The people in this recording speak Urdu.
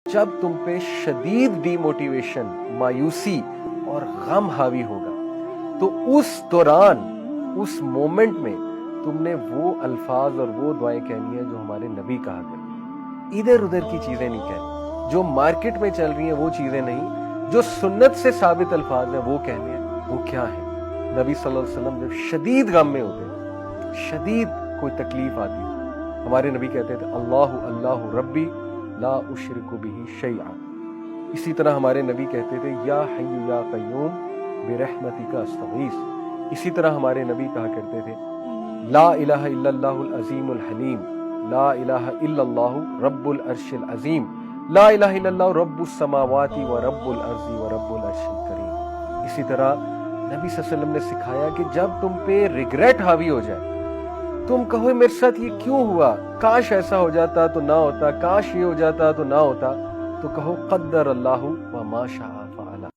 جب تم پہ شدید ڈی موٹیویشن، مایوسی اور غم حاوی ہوگا تو اس دوران، اس مومنٹ میں تم نے وہ الفاظ اور وہ دعائیں کہنی ہیں جو ہمارے نبی کہا کرتے، ادھر ادھر کی چیزیں نہیں کہنی، جو مارکیٹ میں چل رہی ہیں وہ چیزیں نہیں، جو سنت سے ثابت الفاظ ہیں وہ کہنے ہیں۔ وہ کیا ہیں؟ نبی صلی اللہ علیہ وسلم جب شدید غم میں ہوتے، شدید کوئی تکلیف آتی، ہمارے نبی کہتے تھے اللہ اللہ ربی لا اشرک بہ شیئا۔ اسی طرح ہمارے نبی کہتے تھے یا حی یا قیوم برحمتک استغیث۔ اسی طرح ہمارے نبی کہا کرتے تھے لا الہ الا اللہ العظیم الحلیم، لا الہ الا اللہ رب العرش العظیم، لا الہ الا اللہ رب السماوات و رب الارض و رب العرش الکریم۔ اسی طرح نبی صلی اللہ علیہ وسلم نے سکھایا کہ جب تم پہ ریگریٹ حاوی ہو جائے، تم کہو میرے ساتھ یہ کیوں ہوا، کاش ایسا ہو جاتا تو نہ ہوتا، کاش یہ ہو جاتا تو نہ ہوتا، تو کہو قدر اللہ و ما شاء فعل۔